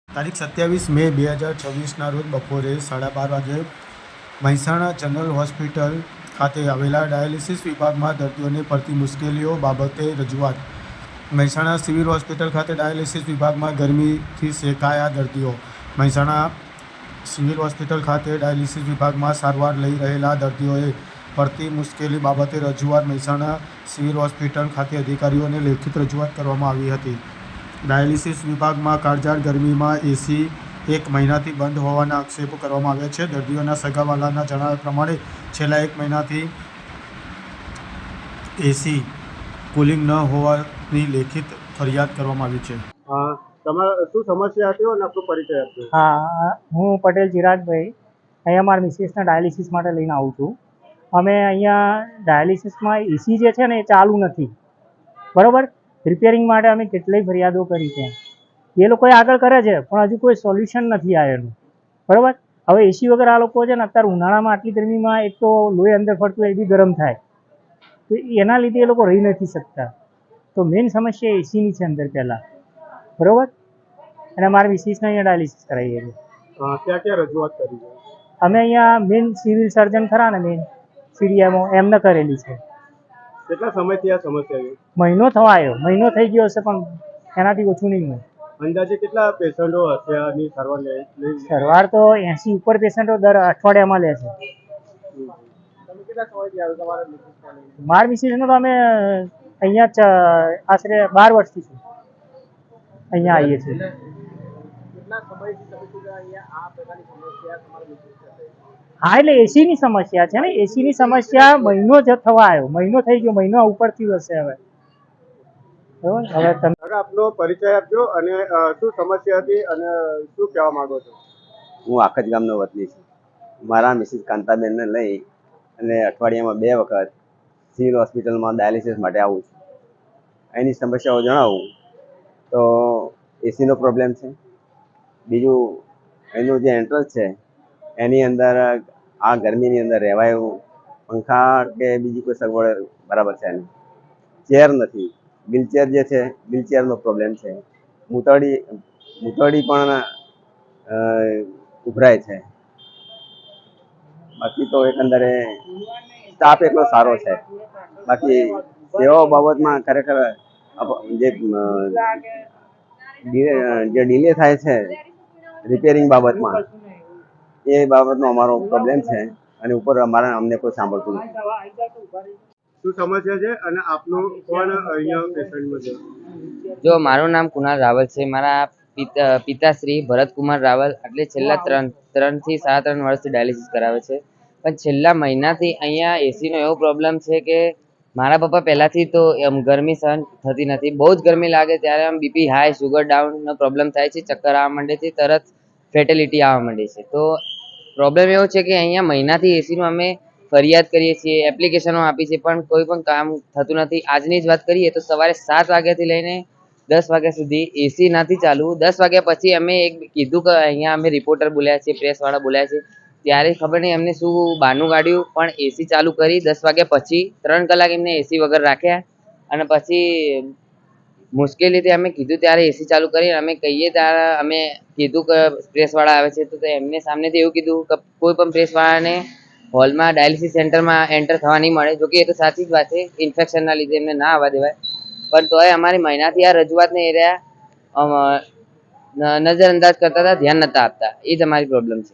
તારીખ 27 મે 2026ના રોજ બપોરે 12:30 વાગે મહેસાણા જનરલ હોસ્પિટલ ખાતે આવેલા ડાયાલિસિસ વિભાગમાં દર્દીઓને પડતી મુશ્કેલીઓ બાબતે રજૂઆત. મહેસાણા સિવિલ હોસ્પિટલ ખાતે ડાયાલિસિસ વિભાગમાં ગરમીથી સેકાયા દર્દીઓ. મહેસાણા સિવિલ હોસ્પિટલ ખાતે ડાયાલિસિસ વિભાગમાં સારવાર લઈ રહેલા દર્દીઓએ પડતી મુશ્કેલી બાબતે રજૂઆત. મહેસાણા સિવિલ હોસ્પિટલ ખાતે અધિકારીઓને લેખિત રજૂઆત કરવામાં આવી હતી. ડાયાલિસિસ વિભાગમાં કાળઝાળ ગરમીમાં એસી 1 મહિનાથી બંધ હોવાના આક્ષેપો કરવામાં આવ્યા છે. દર્દીઓના સગાવાલાના જણાવ્યા પ્રમાણે છેલ્લા 1 મહિનાથી એસી કુલિંગ ન હોવાની લેખિત ફરિયાદ કરવામાં આવી છે. તમારા શું સમસ્યા હતી અને આપનો પરિચય આપજો. હા, હું પટેલ ચિરાગભાઈ અહીંયા મારા મિસિસના ડાયાલિસિસ માટે લઈને આવું છું. અમે અહીંયા ડાયાલિસિસમાં એસી જે છે ને એ ચાલુ નથી, બરાબર. રિપેરિંગ માટે અમે કેટલીય ફરિયાદો કરી છે. એ લોકોએ આગળ કરે છે પણ હજુ કોઈ સોલ્યુશન નથી આવેલું, બરાબર. હવે એસી વગર આ લોકો છે ને અત્યારે ઉનાળામાં આટલી ગરમીમાં એક તો લોહી અંદર ફરતું એ બી ગરમ થાય, તો એના લીધે એ લોકો રહી નથી શકતા. તો મેઇન સમસ્યા એસીની છે અંદર પહેલાં, બરાબર. અને મારા મિસિસને અહીંયા ડાયાલિસિસ કરાવીએ છીએ. ક્યાં ક્યાં રજૂઆત કરી છે? અમે અહીંયા મેઇન સિવિલ સર્જન ખરા ને, મેઇન સીડીએમઓ એમને કરેલી છે. કેટલા સમયથી આ સમસ્યા છે? મહિનો થવા આવ્યો, મહિનો થઈ ગયો હશે પણ એનાથી ઓછું નહીં હોય. અંદાજે કેટલા પેશન્ટો હશે આની સારવાર લઈ? સારવાર તો 80 ઉપર પેશન્ટો દર અઠવાડિયામાં લે છે. તમે કેટલા સમયથી આવ્યો તમારા મિસિસને? મારા મિસિસનો તો અમે અહીંયા આશરે 12 વર્ષથી છું અહીંયા આવીએ છીએ. કેટલા સમયથી તમે અહીંયા આ પ્રકારની સમસ્યા તમારા મિસિસ સાથે? હા, એટલે એસીની સમસ્યા છે ને. એસીની સમસ્યા મહિનો જ થવા આવ્યો, મહિનો થઈ ગયો, મહિનો ઉપરથી હશે હવે. બરાબર. હવે તમે આપનો પરિચય આપજો અને શું સમસ્યા હતી અને શું કહેવા માંગો છો? હું આખજ ગામનો વતની છું. મારા મિસિસ કાંતાબેનને લઈ અને અઠવાડિયામાં 2 વખત સિવિલ હોસ્પિટલમાં ડાયાલિસિસ માટે આવું છું. એની સમસ્યાઓ જણાવું તો એસીનો પ્રોબ્લેમ છે. બીજું એનું જે એન્ટ્રન્સ છે એની અંદર આ ગરમીની અંદર રહેવાય એવું પંખા કે બીજી કોઈ સગવડ બરાબર છે નહીં. ચેર નથી, વ્હીલચેર જે છે વ્હીલચેરનો પ્રોબ્લેમ છે. મૂતળી પણ ઉભરાય છે. બાકી તો એકંદરે સ્ટાફ એટલો સારો છે. બાકી સેવાઓ બાબતમાં ખરેખર જે ડીલે થાય છે રિપેરિંગ બાબતમાં, એ બાબતનો અમારો પ્રોબ્લેમ છે અને ઉપર અમને કોઈ સાંભળતું નથી. શું સમસ્યા છે અને આપનું કોણ અહીંયા પેશન્ટમાં છે? જો મારું નામ કુણાલ રાવલ છે. મારા પિતાશ્રી ભરતકુમાર રાવલ એટલે છેલ્લા 3 થી 3.5 વર્ષથી ડાયાલિસિસ કરાવે છે. પણ છેલ્લા મહિનાથી અહીંયા એસીનો એવો પ્રોબ્લેમ છે કે મારા પપ્પા પહેલાંથી તો ગરમી સહન થતી નથી. બહુ જ ગરમી લાગે ત્યારે આમ બીપી હાઈ, સુગર ડાઉનનો પ્રોબ્લેમ થાય છે, ચક્કર આવવા માંડે છે, તરત ફેટેલિટી આવવા માંડે છે. તો પ્રોબ્લેમ એવો છે કે અહીંયા મહિનાથી એસીનું અમે ફરિયાદ કરીએ છીએ, એપ્લિકેશનો આપી છે, પણ કોઈ પણ કામ થતું નથી. આજની જ વાત કરીએ તો સવારે 7 વાગ્યાથી લઈને 10 વાગ્યા સુધી એસી નથી ચાલુ. 10 વાગ્યા પછી અમે કીધું કે અહીંયા અમે રિપોર્ટર બોલ્યા છીએ, પ્રેસવાળા બોલ્યા છે, ત્યારે ખબર નહીં એમને શું બહાનું કાઢ્યું, પણ એસી ચાલુ કરી 10 વાગ્યા પછી 3 કલાક એમને એસી વગર રાખ્યા. અને પછી મુશ્કેલીથી અમે કીધું ત્યારે એસી ચાલુ કરી. અમે કહીએ ત્યારે અમે કીધું કે પ્રેસવાળા આવે છે, તો એમને સામેથી એવું કીધું કે કોઈ પણ પ્રેસવાળાને હોલમાં ડાયાલિસિસ સેન્ટરમાં એન્ટર થવા નહીં મળે. જોકે એ તો સાચી જ વાત છે, ઇન્ફેક્શનના લીધે એમને ના આવવા દેવાય. પણ તોય અમારી મહિનાથી આ રજૂઆતને એ રહ્યા નજરઅંદાજ કરતા હતા, ધ્યાન નહોતા આપતા. એ જ અમારી પ્રોબ્લેમ છે.